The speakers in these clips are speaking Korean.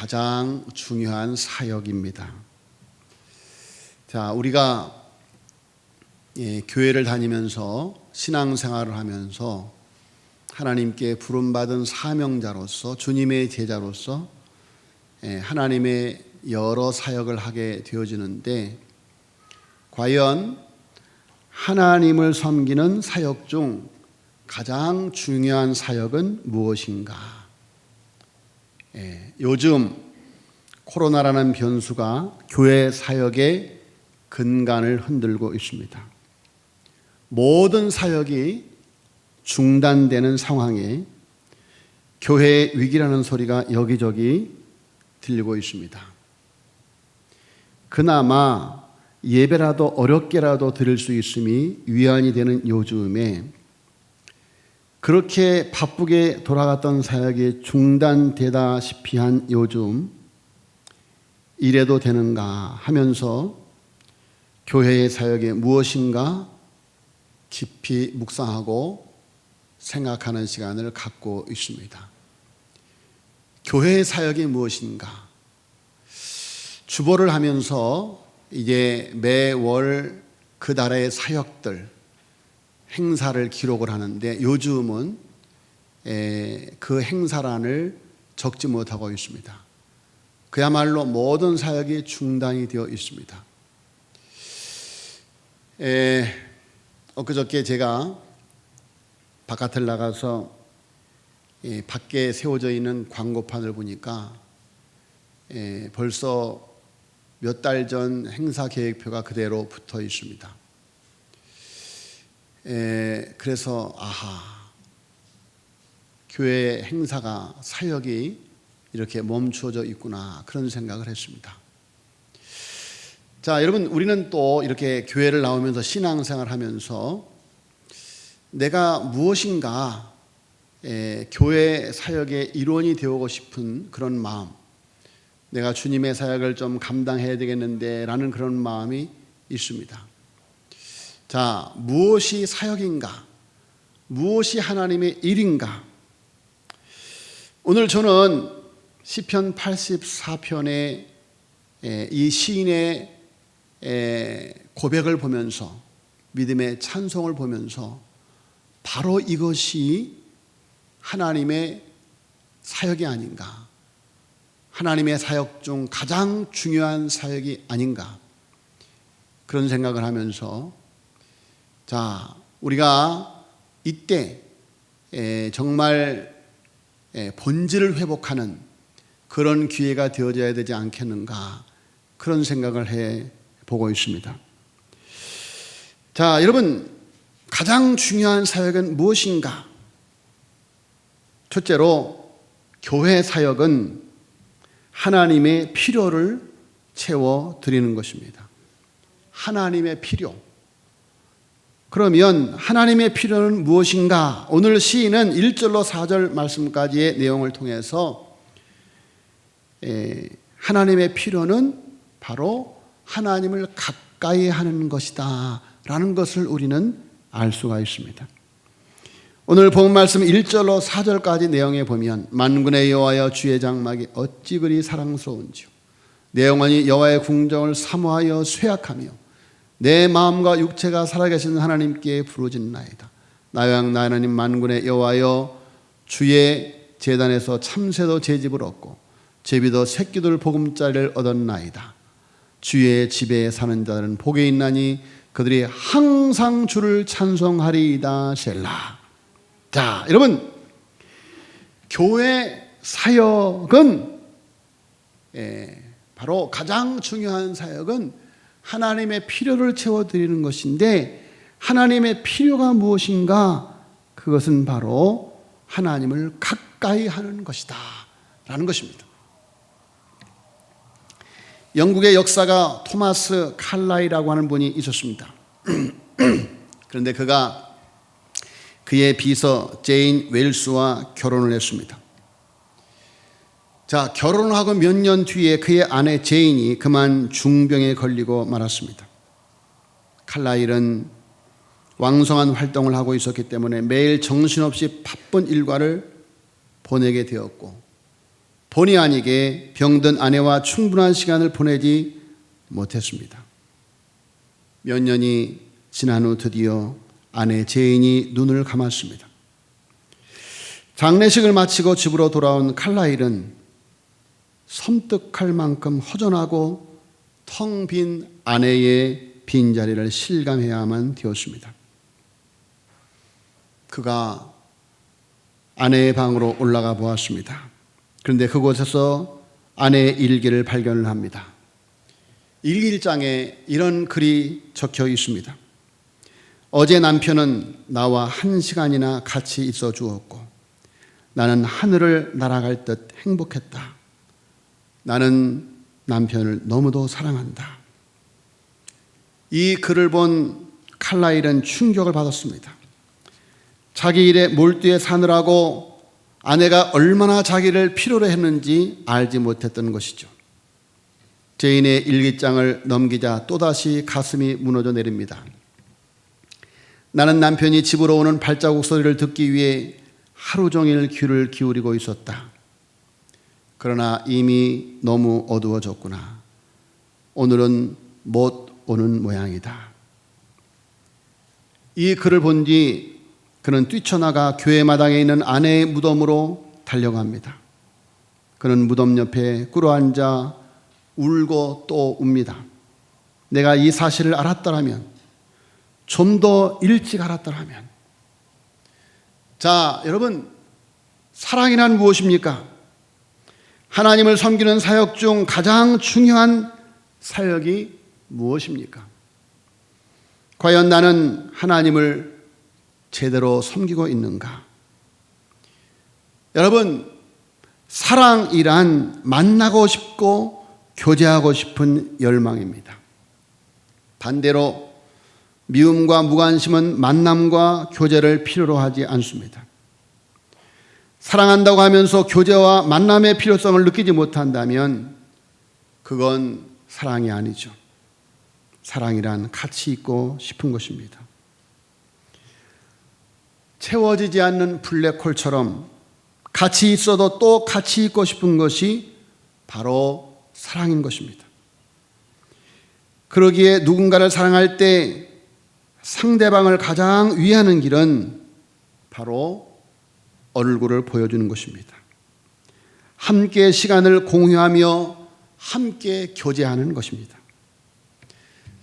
가장 중요한 사역입니다. 자, 우리가 교회를 다니면서 신앙생활을 하면서 하나님께 부름받은 사명자로서 주님의 제자로서 하나님의 여러 사역을 하게 되어지는데, 과연 하나님을 섬기는 사역 중 가장 중요한 사역은 무엇인가? 요즘 코로나라는 변수가 교회 사역의 근간을 흔들고 있습니다. 모든 사역이 중단되는 상황에 교회의 위기라는 소리가 여기저기 들리고 있습니다. 그나마 예배라도 어렵게라도 드릴 수 있음이 위안이 되는 요즘에 그렇게 바쁘게 돌아갔던 사역이 중단되다시피 한 요즘, 이래도 되는가 하면서 교회의 사역이 무엇인가 깊이 묵상하고 생각하는 시간을 갖고 있습니다. 교회의 사역이 무엇인가? 주보를 하면서 이제 매월 그 달의 사역들, 행사를 기록을 하는데, 요즘은 그 행사란을 적지 못하고 있습니다. 그야말로 모든 사역이 중단이 되어 있습니다. 엊그저께 제가 바깥을 나가서 밖에 세워져 있는 광고판을 보니까 벌써 몇 달 전 행사 계획표가 그대로 붙어 있습니다. 그래서 교회 행사가, 사역이 이렇게 멈추어져 있구나, 그런 생각을 했습니다. 자, 여러분, 우리는 또 이렇게 교회를 나오면서 신앙생활 하면서 내가 무엇인가 교회 사역의 일원이 되고 싶은 그런 마음, 내가 주님의 사역을 좀 감당해야 되겠는데 라는 그런 마음이 있습니다. 자, 무엇이 사역인가? 무엇이 하나님의 일인가? 오늘 저는 시편 84편의 이 시인의 고백을 보면서, 믿음의 찬송을 보면서 바로 이것이 하나님의 사역이 아닌가, 하나님의 사역 중 가장 중요한 사역이 아닌가, 그런 생각을 하면서, 자, 우리가 이때 정말 본질을 회복하는 그런 기회가 되어져야 되지 않겠는가, 그런 생각을 해보고 있습니다. 자, 여러분, 가장 중요한 사역은 무엇인가? 첫째로, 교회 사역은 하나님의 필요를 채워드리는 것입니다. 하나님의 필요. 그러면 하나님의 필요는 무엇인가? 오늘 시인은 1절로 4절 말씀까지의 내용을 통해서 하나님의 필요는 바로 하나님을 가까이 하는 것이다 라는 것을 우리는 알 수가 있습니다. 오늘 본 말씀 1절로 4절까지 내용에 보면, 만군의 여호와여, 주의 장막이 어찌 그리 사랑스러운지요, 내 영혼이 여호와의 궁정을 사모하여 쇠약하며 내 마음과 육체가 살아계신 하나님께 부르짖나이다. 나의 왕 나의 하나님 만군의 여호와여, 주의 제단에서 참새도 제집을 얻고 제비도 새끼들 보금자리를 얻었나이다. 주의 집에 사는 자들은 복이 있나니 그들이 항상 주를 찬송하리이다. 셀라. 자, 여러분, 교회 사역은 바로 가장 중요한 사역은 하나님의 필요를 채워드리는 것인데, 하나님의 필요가 무엇인가? 그것은 바로 하나님을 가까이 하는 것이다 라는 것입니다. 영국의 역사가 토마스 칼라이라고 하는 분이 있었습니다. 그런데 그가 그의 비서 제인 웰스와 결혼을 했습니다. 자, 결혼하고 몇 년 뒤에 그의 아내 제인이 그만 중병에 걸리고 말았습니다. 칼라일은 왕성한 활동을 하고 있었기 때문에 매일 정신없이 바쁜 일과를 보내게 되었고, 본의 아니게 병든 아내와 충분한 시간을 보내지 못했습니다. 몇 년이 지난 후 드디어 아내 제인이 눈을 감았습니다. 장례식을 마치고 집으로 돌아온 칼라일은 섬뜩할 만큼 허전하고 텅 빈 아내의 빈자리를 실감해야만 되었습니다. 그가 아내의 방으로 올라가 보았습니다. 그런데 그곳에서 아내의 일기를 발견을 합니다. 일기장에 이런 글이 적혀 있습니다. 어제 남편은 나와 1시간이나 같이 있어 주었고 나는 하늘을 날아갈 듯 행복했다. 나는 남편을 너무도 사랑한다. 이 글을 본 칼라일은 충격을 받았습니다. 자기 일에 몰두해 사느라고 아내가 얼마나 자기를 필요로 했는지 알지 못했던 것이죠. 제인의 일기장을 넘기자 또다시 가슴이 무너져 내립니다. 나는 남편이 집으로 오는 발자국 소리를 듣기 위해 하루 종일 귀를 기울이고 있었다. 그러나 이미 너무 어두워졌구나. 오늘은 못 오는 모양이다. 이 글을 본 뒤 그는 뛰쳐나가 교회 마당에 있는 아내의 무덤으로 달려갑니다. 그는 무덤 옆에 꿇어앉아 울고 또 웁니다. 내가 이 사실을 알았더라면, 좀 더 일찍 알았더라면. 자, 여러분, 사랑이란 무엇입니까? 하나님을 섬기는 사역 중 가장 중요한 사역이 무엇입니까? 과연 나는 하나님을 제대로 섬기고 있는가? 여러분, 사랑이란 만나고 싶고 교제하고 싶은 열망입니다. 반대로 미움과 무관심은 만남과 교제를 필요로 하지 않습니다. 사랑한다고 하면서 교제와 만남의 필요성을 느끼지 못한다면 그건 사랑이 아니죠. 사랑이란 같이 있고 싶은 것입니다. 채워지지 않는 블랙홀처럼 같이 있어도 또 같이 있고 싶은 것이 바로 사랑인 것입니다. 그러기에 누군가를 사랑할 때 상대방을 가장 위하는 길은 바로 얼굴을 보여주는 것입니다. 함께 시간을 공유하며 함께 교제하는 것입니다.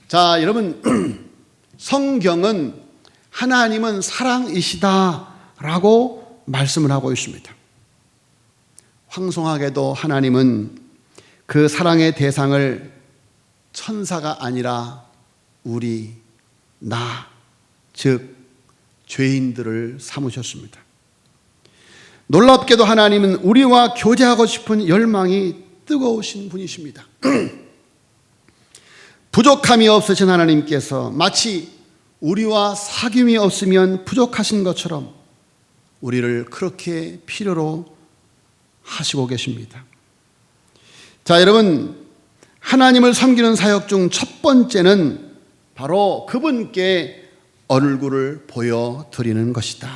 자, 여러분, 성경은 하나님은 사랑이시다라고 말씀을 하고 있습니다. 황송하게도 하나님은 그 사랑의 대상을 천사가 아니라 우리, 나, 즉 죄인들을 삼으셨습니다. 놀랍게도 하나님은 우리와 교제하고 싶은 열망이 뜨거우신 분이십니다. 부족함이 없으신 하나님께서 마치 우리와 사귐이 없으면 부족하신 것처럼 우리를 그렇게 필요로 하시고 계십니다. 자, 여러분, 하나님을 섬기는 사역 중 첫 번째는 바로 그분께 얼굴을 보여드리는 것이다.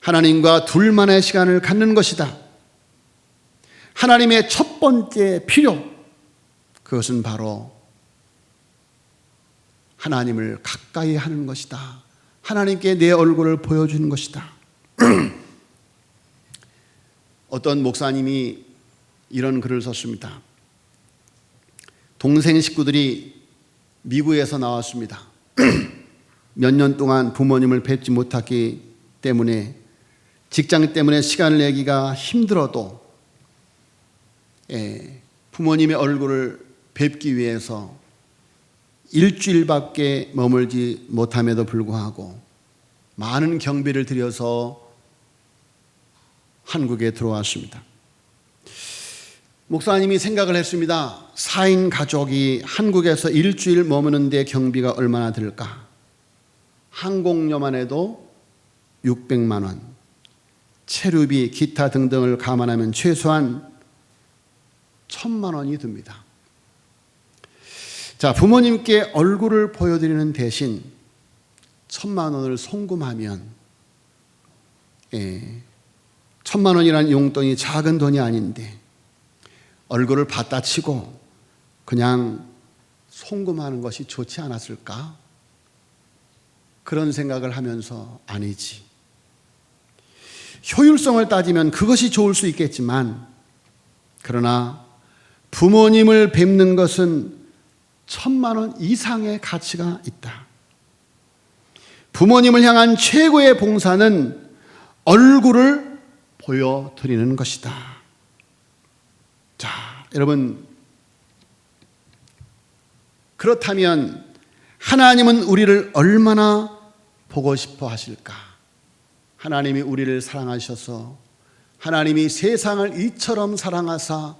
하나님과 둘만의 시간을 갖는 것이다. 하나님의 첫 번째 필요, 그것은 바로 하나님을 가까이 하는 것이다. 하나님께 내 얼굴을 보여주는 것이다. 어떤 목사님이 이런 글을 썼습니다. 동생 식구들이 미국에서 나왔습니다. 몇 년 동안 부모님을 뵙지 못했기 때문에 직장 때문에 시간을 내기가 힘들어도 부모님의 얼굴을 뵙기 위해서 일주일밖에 머물지 못함에도 불구하고 많은 경비를 들여서 한국에 들어왔습니다. 목사님이 생각을 했습니다. 4인 가족이 한국에서 일주일 머무는데 경비가 얼마나 들까? 항공료만 해도 600만 원, 체류비, 기타 등등을 감안하면 최소한 1,000만 원이 듭니다. 자, 부모님께 얼굴을 보여드리는 대신 1,000만 원을 송금하면 1,000만 원이라는 용돈이 작은 돈이 아닌데 얼굴을 받다 치고 그냥 송금하는 것이 좋지 않았을까? 그런 생각을 하면서 아니지. 효율성을 따지면 그것이 좋을 수 있겠지만 그러나 부모님을 뵙는 것은 1,000만 원 이상의 가치가 있다. 부모님을 향한 최고의 봉사는 얼굴을 보여드리는 것이다. 자, 여러분, 그렇다면 하나님은 우리를 얼마나 보고 싶어 하실까? 하나님이 우리를 사랑하셔서 하나님이 세상을 이처럼 사랑하사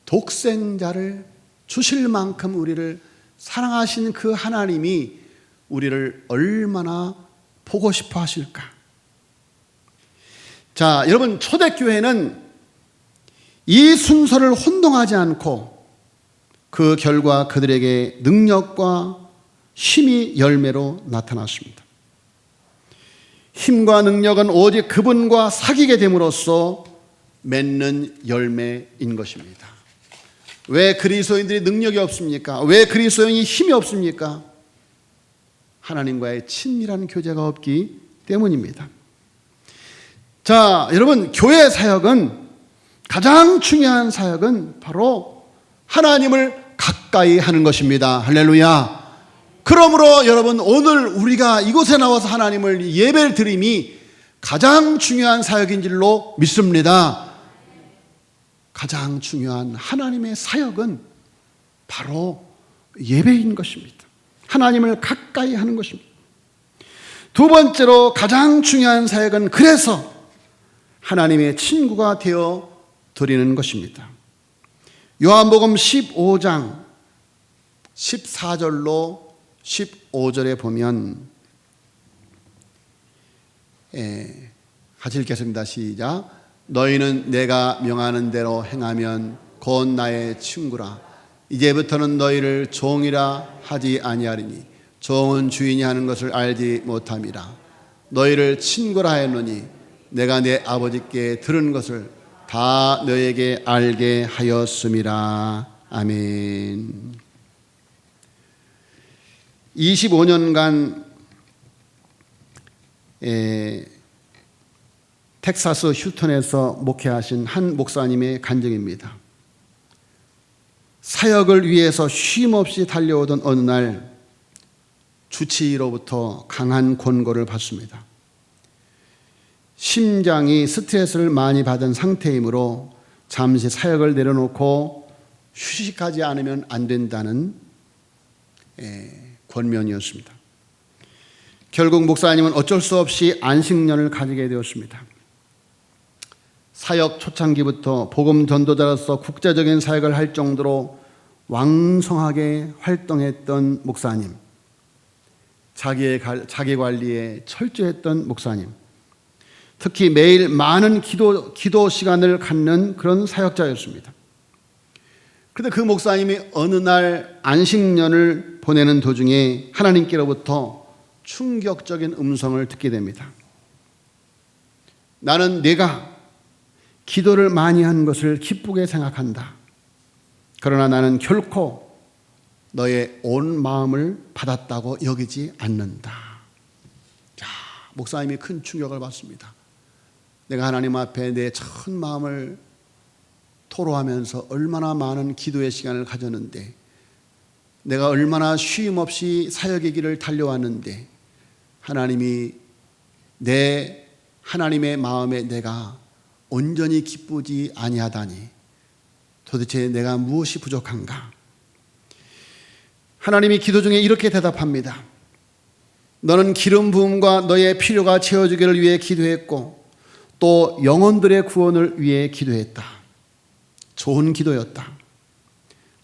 독생자를 주실 만큼 우리를 사랑하신 그 하나님이 우리를 얼마나 보고 싶어 하실까? 자, 여러분, 초대교회는 이 순서를 혼동하지 않고 그 결과 그들에게 능력과 힘이 열매로 나타났습니다. 힘과 능력은 오직 그분과 사귀게 됨으로써 맺는 열매인 것입니다. 왜 그리스도인들이 능력이 없습니까? 왜 그리스도인이 힘이 없습니까? 하나님과의 친밀한 교제가 없기 때문입니다. 자, 여러분, 교회 사역은 가장 중요한 사역은 바로 하나님을 가까이 하는 것입니다. 할렐루야. 그러므로 여러분, 오늘 우리가 이곳에 나와서 하나님을 예배를 드림이 가장 중요한 사역인 줄로 믿습니다. 가장 중요한 하나님의 사역은 바로 예배인 것입니다. 하나님을 가까이 하는 것입니다. 두 번째로 가장 중요한 사역은 그래서 하나님의 친구가 되어 드리는 것입니다. 요한복음 15장 14절로 15절에 보면 같이 읽겠습니다. 시작. 너희는 내가 명하는 대로 행하면 곧 나의 친구라. 이제부터는 너희를 종이라 하지 아니하리니 종은 주인이 하는 것을 알지 못함이라. 너희를 친구라 하였노니 내가 내 아버지께 들은 것을 다 너에게 알게 하였음이라. 아멘. 25년간 텍사스 휴턴에서 목회하신 한 목사님의 간증입니다. 사역을 위해서 쉼없이 달려오던 어느 날 주치의로부터 강한 권고를 받습니다. 심장이 스트레스를 많이 받은 상태이므로 잠시 사역을 내려놓고 휴식하지 않으면 안 된다는 권면이었습니다. 결국 목사님은 어쩔 수 없이 안식년을 가지게 되었습니다. 사역 초창기부터 복음 전도자로서 국제적인 사역을 할 정도로 왕성하게 활동했던 목사님, 자기 관리에 철저했던 목사님, 특히 매일 많은 기도 시간을 갖는 그런 사역자였습니다. 그런데 그 목사님이 어느 날 안식년을 보내는 도중에 하나님께로부터 충격적인 음성을 듣게 됩니다. 나는 네가 기도를 많이 한 것을 기쁘게 생각한다. 그러나 나는 결코 너의 온 마음을 받았다고 여기지 않는다. 자, 목사님이 큰 충격을 받습니다. 내가 하나님 앞에 내 전 마음을 토로하면서 얼마나 많은 기도의 시간을 가졌는데, 내가 얼마나 쉼 없이 사역의 길을 달려왔는데, 하나님이 내 하나님의 마음에 내가 온전히 기쁘지 아니하다니 도대체 내가 무엇이 부족한가? 하나님이 기도 중에 이렇게 대답합니다. 너는 기름 부음과 너의 필요가 채워지기를 위해 기도했고 또 영혼들의 구원을 위해 기도했다. 좋은 기도였다.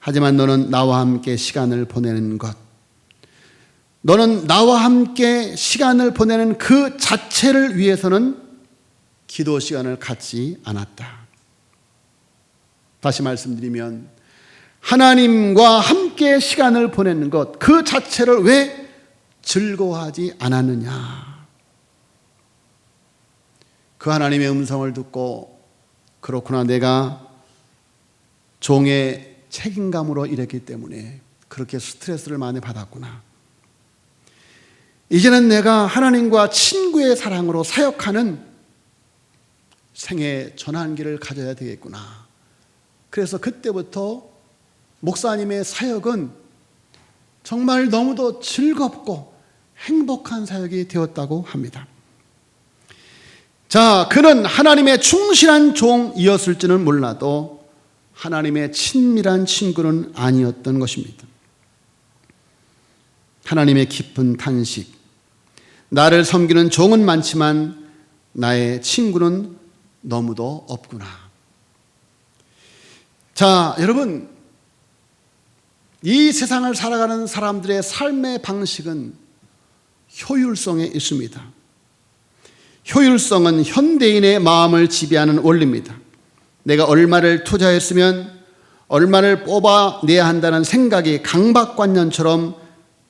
하지만 너는 나와 함께 시간을 보내는 것, 너는 나와 함께 시간을 보내는 그 자체를 위해서는 기도 시간을 갖지 않았다. 다시 말씀드리면 하나님과 함께 시간을 보내는 것, 그 자체를 왜 즐거워하지 않았느냐? 그 하나님의 음성을 듣고 그렇구나, 내가 종의 책임감으로 일했기 때문에 그렇게 스트레스를 많이 받았구나. 이제는 내가 하나님과 친구의 사랑으로 사역하는 생애 전환기를 가져야 되겠구나. 그래서 그때부터 목사님의 사역은 정말 너무도 즐겁고 행복한 사역이 되었다고 합니다. 자, 그는 하나님의 충실한 종이었을지는 몰라도 하나님의 친밀한 친구는 아니었던 것입니다. 하나님의 깊은 탄식. 나를 섬기는 종은 많지만 나의 친구는 너무도 없구나. 자, 여러분, 이 세상을 살아가는 사람들의 삶의 방식은 효율성에 있습니다. 효율성은 현대인의 마음을 지배하는 원리입니다. 내가 얼마를 투자했으면 얼마를 뽑아내야 한다는 생각이 강박관념처럼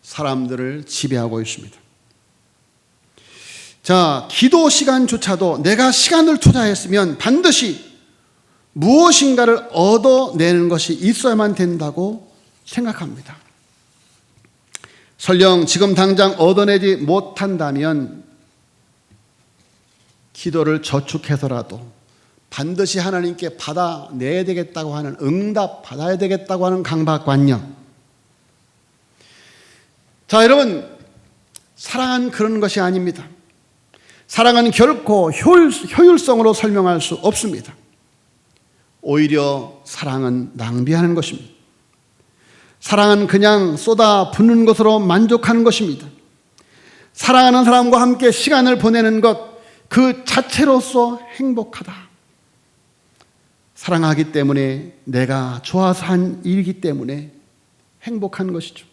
사람들을 지배하고 있습니다. 자, 기도 시간조차도 내가 시간을 투자했으면 반드시 무엇인가를 얻어내는 것이 있어야만 된다고 생각합니다. 설령 지금 당장 얻어내지 못한다면 기도를 저축해서라도 반드시 하나님께 받아내야 되겠다고 하는, 응답 받아야 되겠다고 하는 강박관념. 자, 여러분, 사랑은 그런 것이 아닙니다. 사랑은 결코 효율성으로 설명할 수 없습니다. 오히려 사랑은 낭비하는 것입니다. 사랑은 그냥 쏟아붓는 것으로 만족하는 것입니다. 사랑하는 사람과 함께 시간을 보내는 것 그 자체로서 행복하다. 사랑하기 때문에, 내가 좋아서 한 일이기 때문에 행복한 것이죠.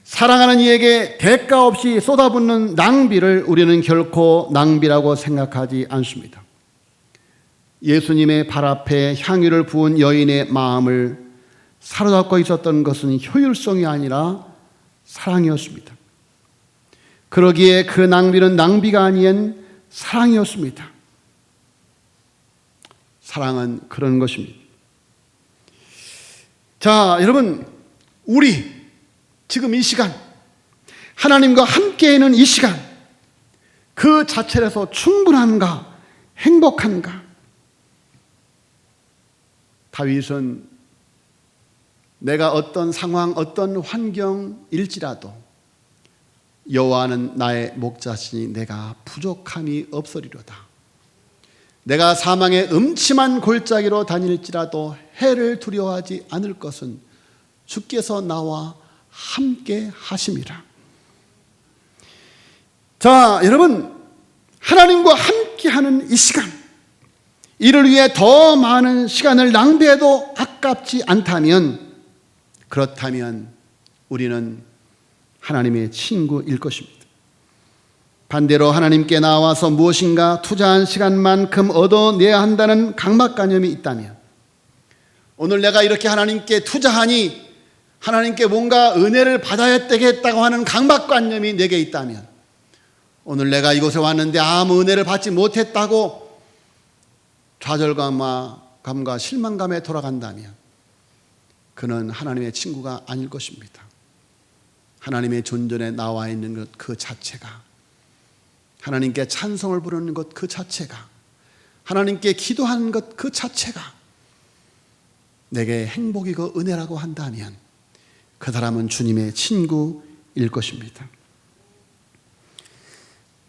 사랑하는 이에게 대가 없이 쏟아붓는 낭비를 우리는 결코 낭비라고 생각하지 않습니다. 예수님의 발 앞에 향유를 부은 여인의 마음을 사로잡고 있었던 것은 효율성이 아니라 사랑이었습니다. 그러기에 그 낭비는 낭비가 아닌 사랑이었습니다. 사랑은 그런 것입니다. 자, 여러분, 우리 지금 이 시간, 하나님과 함께 있는 이 시간, 그 자체에서 충분한가, 행복한가? 다윗은 내가 어떤 상황, 어떤 환경일지라도 여호와는 나의 목자시니 내가 부족함이 없으리로다. 내가 사망의 음침한 골짜기로 다닐지라도 해를 두려워하지 않을 것은 주께서 나와 함께 하심이라. 자, 여러분, 하나님과 함께하는 이 시간, 이를 위해 더 많은 시간을 낭비해도 아깝지 않다면, 그렇다면 우리는 하나님의 친구일 것입니다. 반대로 하나님께 나와서 무엇인가 투자한 시간만큼 얻어내야 한다는 강박관념이 있다면, 오늘 내가 이렇게 하나님께 투자하니 하나님께 뭔가 은혜를 받아야 되겠다고 하는 강박관념이 내게 있다면, 오늘 내가 이곳에 왔는데 아무 은혜를 받지 못했다고 좌절감과 실망감에 돌아간다면 그는 하나님의 친구가 아닐 것입니다. 하나님의 존전에 나와 있는 것 그 자체가, 하나님께 찬송을 부르는 것 그 자체가, 하나님께 기도하는 것 그 자체가 내게 행복이고 은혜라고 한다면 그 사람은 주님의 친구일 것입니다.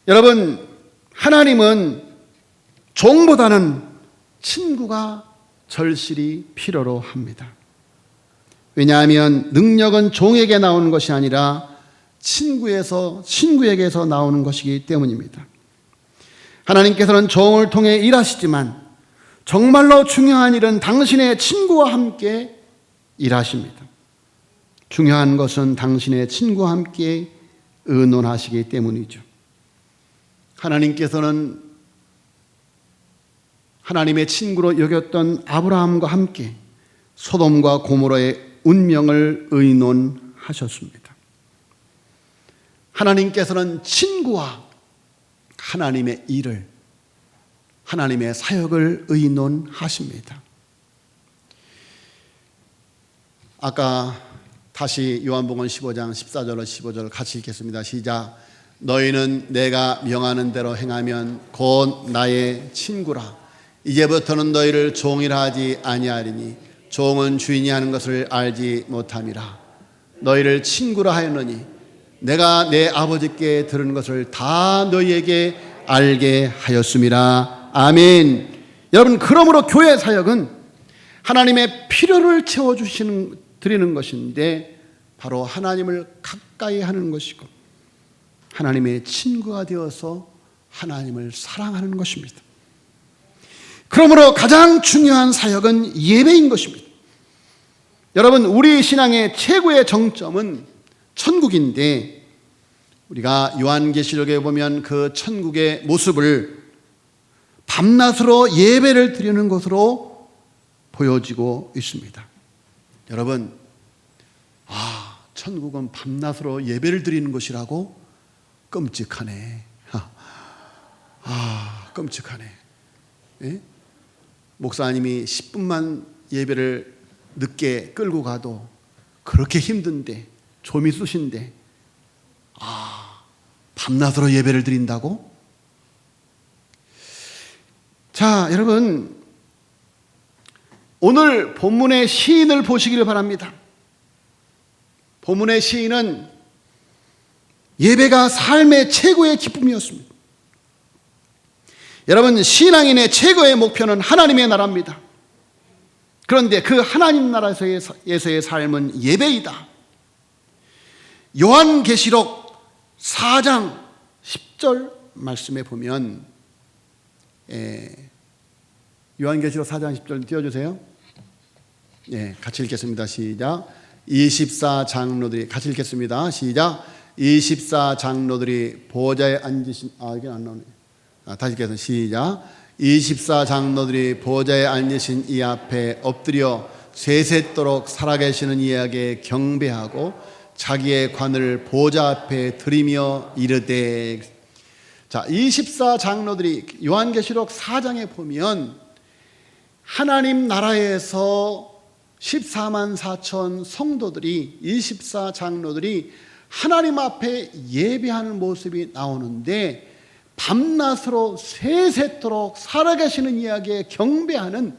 여러분, 하나님은 종보다는 친구가 절실히 필요로 합니다. 왜냐하면 능력은 종에게 나오는 것이 아니라 친구에게서 나오는 것이기 때문입니다. 하나님께서는 종을 통해 일하시지만 정말로 중요한 일은 당신의 친구와 함께 일하십니다. 중요한 것은 당신의 친구와 함께 의논하시기 때문이죠. 하나님께서는 하나님의 친구로 여겼던 아브라함과 함께 소돔과 고모라의 운명을 의논하셨습니다. 하나님께서는 친구와 하나님의 일을 하나님의 사역을 의논하십니다. 아까 다시 요한복음 15장 14절로 15절 같이 읽겠습니다. 시작. 너희는 내가 명하는 대로 행하면 곧 나의 친구라. 이제부터는 너희를 종이라 하지 아니하리니 종은 주인이 하는 것을 알지 못함이라. 너희를 친구라 하였느니 내가 내 아버지께 들은 것을 다 너희에게 알게 하였음이라. 아멘. 여러분, 그러므로 교회 사역은 하나님의 필요를 채워주시는 드리는 것인데 바로 하나님을 가까이 하는 것이고 하나님의 친구가 되어서 하나님을 사랑하는 것입니다. 그러므로 가장 중요한 사역은 예배인 것입니다. 여러분, 우리 신앙의 최고의 정점은 천국인데 우리가 요한계시록에 보면 그 천국의 모습을 밤낮으로 예배를 드리는 것으로 보여지고 있습니다. 여러분, 천국은 밤낮으로 예배를 드리는 것이라고? 끔찍하네. 끔찍하네. 예? 목사님이 10분만 예배를 늦게 끌고 가도 그렇게 힘든데, 좀이 쑤신데, 밤낮으로 예배를 드린다고? 자, 여러분, 오늘 본문의 시인을 보시기를 바랍니다. 본문의 시인은 예배가 삶의 최고의 기쁨이었습니다. 여러분, 신앙인의 최고의 목표는 하나님의 나라입니다. 그런데 그 하나님 나라에서의 삶은 예배이다. 요한계시록 4장 10절 말씀에 보면, 요한계시록 4장 10절 띄워주세요. 같이 읽겠습니다. 시작. 24장로들이, 같이 읽겠습니다. 시작. 24장로들이 보좌에 앉으신, 이게 안 나오네. 다시 읽겠습니다. 시작. 24장로들이 보좌에 앉으신 이 앞에 엎드려 세세토록 살아계시는 이에게 경배하고 자기의 관을 보좌 앞에 들이며 이르되. 자, 24장로들이 요한계시록 4장에 보면 하나님 나라에서 14만 4천 성도들이, 24장로들이 하나님 앞에 예배하는 모습이 나오는데 밤낮으로 세세토록 살아계시는 이야기에 경배하는,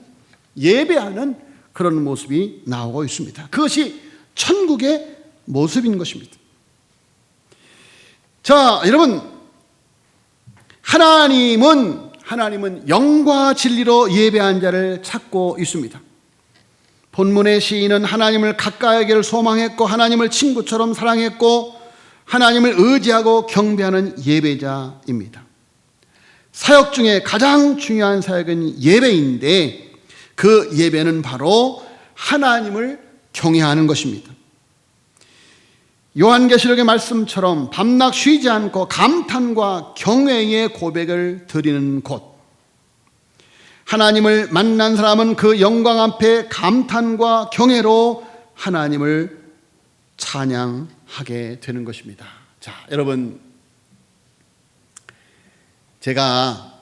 예배하는 그런 모습이 나오고 있습니다. 그것이 천국의 모습인 것입니다. 자, 여러분, 하나님은 영과 진리로 예배한 자를 찾고 있습니다. 본문의 시인은 하나님을 가까이 하기를 소망했고 하나님을 친구처럼 사랑했고 하나님을 의지하고 경배하는 예배자입니다. 사역 중에 가장 중요한 사역은 예배인데 그 예배는 바로 하나님을 경외하는 것입니다. 요한계시록의 말씀처럼 밤낮 쉬지 않고 감탄과 경외의 고백을 드리는 곳, 하나님을 만난 사람은 그 영광 앞에 감탄과 경외로 하나님을 찬양하게 되는 것입니다. 자, 여러분, 제가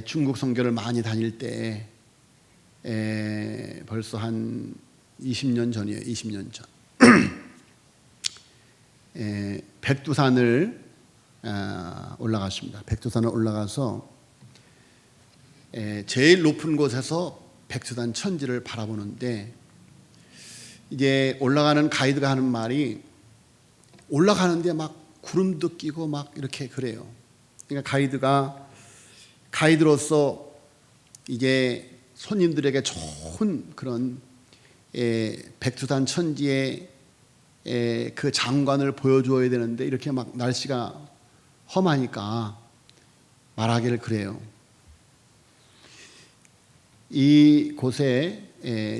중국 선교를 많이 다닐 때 벌써 한 20년 전이에요. 20년 전. 백두산을 올라갔습니다. 백두산을 올라가서 제일 높은 곳에서 백두산 천지를 바라보는데 이제 올라가는 가이드가 하는 말이 올라가는데 막 구름도 끼고 막 이렇게 그래요. 그러니까 가이드로서 이제 손님들에게 좋은 그런 백두산 천지의 그 장관을 보여줘야 되는데 이렇게 막 날씨가 험하니까 말하기를 그래요. 이 곳에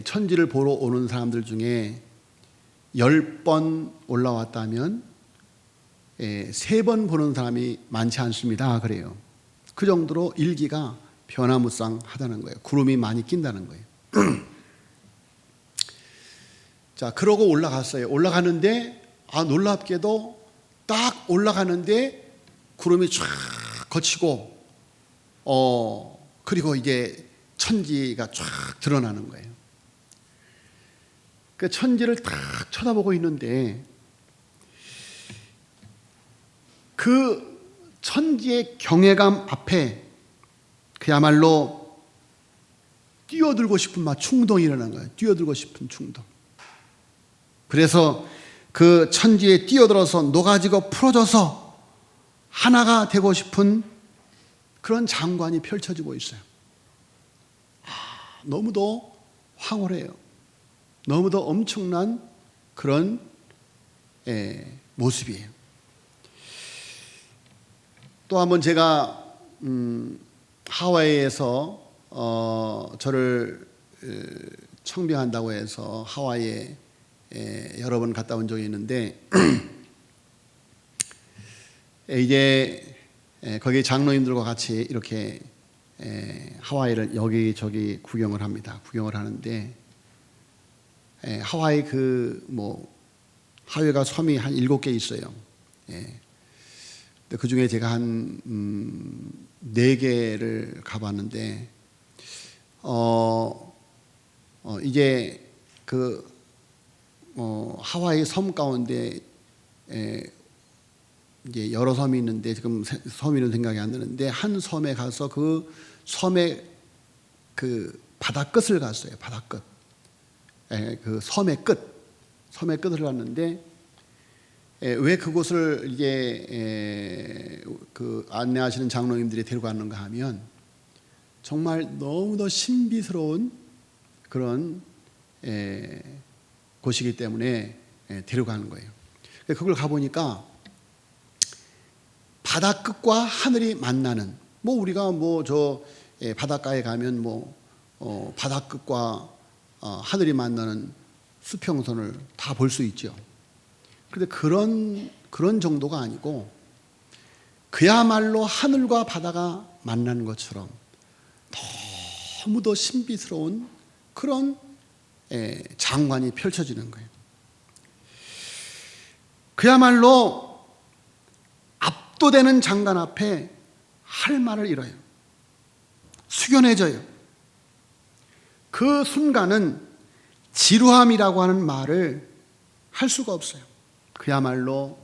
천지를 보러 오는 사람들 중에 10번 올라왔다면 3번 보는 사람이 많지 않습니다. 그래요. 그 정도로 일기가 변화무쌍하다는 거예요. 구름이 많이 낀다는 거예요. 자, 그러고 올라갔어요. 올라가는데 놀랍게도 딱 올라가는데 구름이 쫙 거치고 그리고 이제 천지가 쫙 드러나는 거예요. 그 천지를 딱 쳐다보고 있는데 그 천지의 경외감 앞에 그야말로 뛰어들고 싶은 막 충동이 일어난 거예요. 뛰어들고 싶은 충동. 그래서 그 천지에 뛰어들어서 녹아지고 풀어져서 하나가 되고 싶은 그런 장관이 펼쳐지고 있어요. 너무도 황홀해요. 너무도 엄청난 그런 모습이에요. 또 한번 제가 하와이에서 저를 청빙한다고 해서 하와이에 여러 번 갔다 온 적이 있는데 이제 거기 장로님들과 같이 이렇게 하와이를 여기저기 구경을 합니다. 구경을 하는데 하와이 하와이가 섬이 한 7개 있어요. 그 중에 제가 한 4개를 가봤는데 이제 하와이 섬 가운데 이제 여러 섬이 있는데 지금 섬 이름 생각이 안 나는데 한 섬에 가서 그 섬의 그 바다 끝을 갔어요. 바다 끝. 그 섬의 끝을 갔는데 왜 그곳을 이제 그 안내하시는 장로님들이 데려갔는가 하면 정말 너무도 신비스러운 그런 곳이기 때문에 데려가는 거예요. 그걸 가보니까 바다 끝과 하늘이 만나는 우리가 바닷가에 가면 바다 끝과 하늘이 만나는 수평선을 다 볼 수 있죠. 그런데 그런 정도가 아니고 그야말로 하늘과 바다가 만나는 것처럼 너무도 신비스러운 그런 장관이 펼쳐지는 거예요. 그야말로 압도되는 장관 앞에 할 말을 잃어요. 숙연해져요. 그 순간은 지루함이라고 하는 말을 할 수가 없어요. 그야말로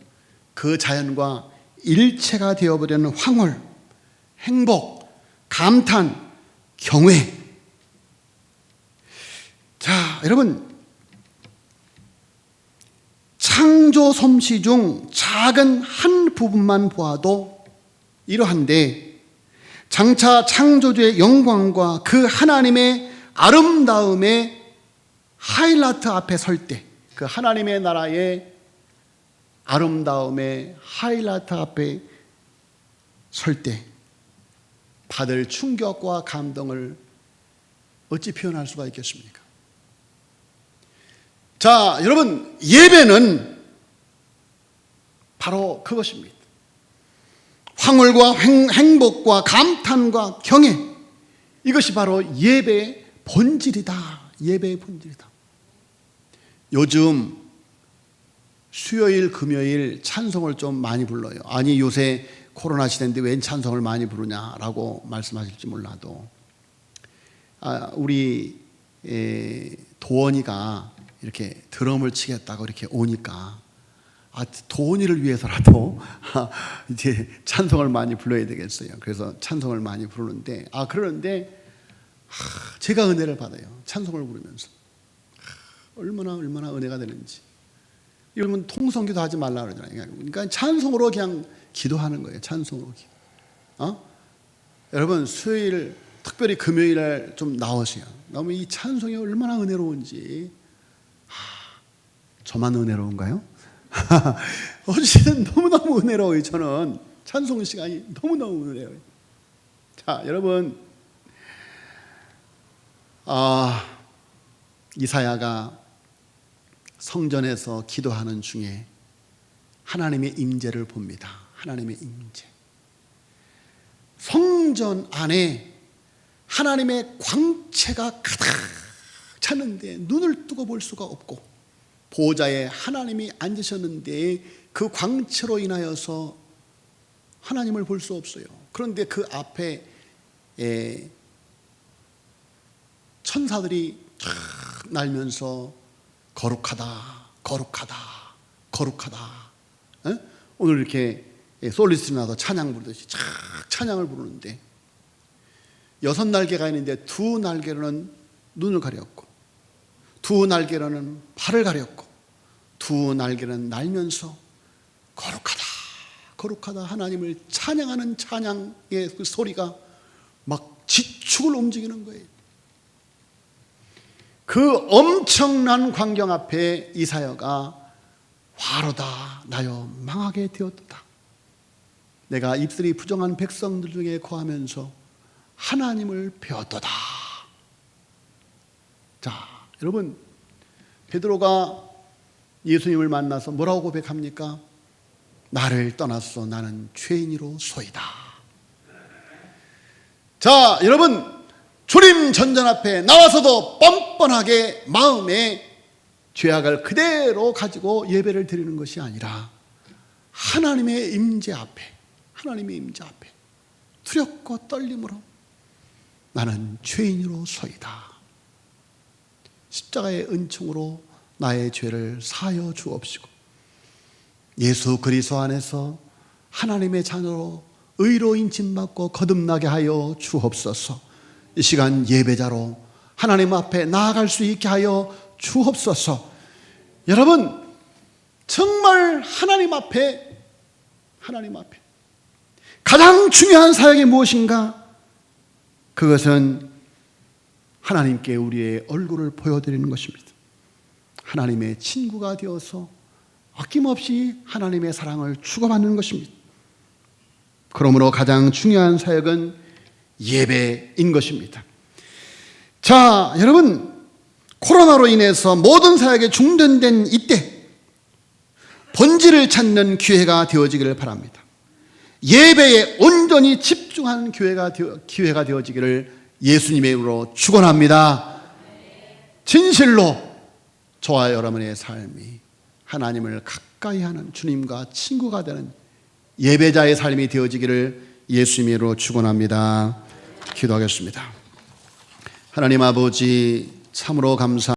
그 자연과 일체가 되어버리는 황홀, 행복, 감탄, 경외. 자, 여러분, 창조 솜씨 중 작은 한 부분만 보아도 이러한데 장차 창조주의 영광과 그 하나님의 아름다움의 하이라이트 앞에 설 때, 그 하나님의 나라의 아름다움의 하이라이트 앞에 설 때 받을 충격과 감동을 어찌 표현할 수가 있겠습니까? 자, 여러분, 예배는 바로 그것입니다. 황홀과 행복과 감탄과 경애, 이것이 바로 예배의 본질이다. 예배의 본질이다. 요즘 수요일, 금요일 찬송을 좀 많이 불러요. 아니, 요새 코로나 시대인데 웬 찬송을 많이 부르냐라고 말씀하실지 몰라도 우리 도원이가 이렇게 드럼을 치겠다고 이렇게 오니까 도원이를 위해서라도 이제 찬송을 많이 불러야 되겠어요. 그래서 찬송을 많이 부르는데 그러는데 제가 은혜를 받아요. 찬송을 부르면서 얼마나 은혜가 되는지. 여러분, 통성기도 하지 말라 그러잖아요. 그러니까 찬송으로 그냥 기도하는 거예요. 찬송으로 기도. 여러분, 수요일 특별히 금요일에 좀 나오세요. 너무 이 찬송이 얼마나 은혜로운지. 저만 은혜로운가요? 어쨌든 너무너무 은혜로워요. 저는 찬송 시간이 너무너무 은혜로워요. 자, 여러분, 이사야가 성전에서 기도하는 중에 하나님의 임재를 봅니다. 하나님의 임재. 성전 안에 하나님의 광채가 가득 찼는데 눈을 뜨고 볼 수가 없고, 보좌에 하나님이 앉으셨는데 그 광채로 인하여서 하나님을 볼 수 없어요. 그런데 그 앞에 천사들이 쫙 날면서 거룩하다, 거룩하다, 거룩하다. 에? 오늘 이렇게 솔리스나도 찬양 부르듯이 쫙 찬양을 부르는데 6날개가 있는데 2날개로는 눈을 가렸고 2날개로는 발을 가렸고 2날개는 날면서 거룩하다, 거룩하다 하나님을 찬양하는 찬양의 그 소리가 막 지축을 움직이는 거예요. 그 엄청난 광경 앞에 이사야가 화로다 나여 망하게 되었도다. 내가 입술이 부정한 백성들 중에 거하면서 하나님을 배웠도다. 자, 여러분, 베드로가 예수님을 만나서 뭐라고 고백합니까? 나를 떠났소 나는 죄인이로소이다. 자, 여러분, 주님 전전 앞에 나와서도 뻔뻔하게 마음에 죄악을 그대로 가지고 예배를 드리는 것이 아니라 하나님의 임재 앞에, 하나님의 임재 앞에 두렵고 떨림으로 나는 죄인으로소이다. 십자가의 은총으로 나의 죄를 사하여 주옵시고 예수 그리스도 안에서 하나님의 자녀로 의로 인침받고 거듭나게 하여 주옵소서. 이 시간 예배자로 하나님 앞에 나아갈 수 있게 하여 주옵소서. 여러분, 정말 하나님 앞에 가장 중요한 사역이 무엇인가? 그것은 하나님께 우리의 얼굴을 보여드리는 것입니다. 하나님의 친구가 되어서 아낌없이 하나님의 사랑을 주고받는 것입니다. 그러므로 가장 중요한 사역은 예배인 것입니다. 자, 여러분, 코로나로 인해서 모든 사역에 중단된 이때 본질을 찾는 기회가 되어지기를 바랍니다. 예배에 온전히 집중하는 기회가 되어지기를 예수님의 이름으로 축원합니다. 진실로 저와 여러분의 삶이 하나님을 가까이 하는 주님과 친구가 되는 예배자의 삶이 되어지기를 예수님의 이름으로 축원합니다. 기도하겠습니다. 하나님 아버지, 참으로 감사합니다.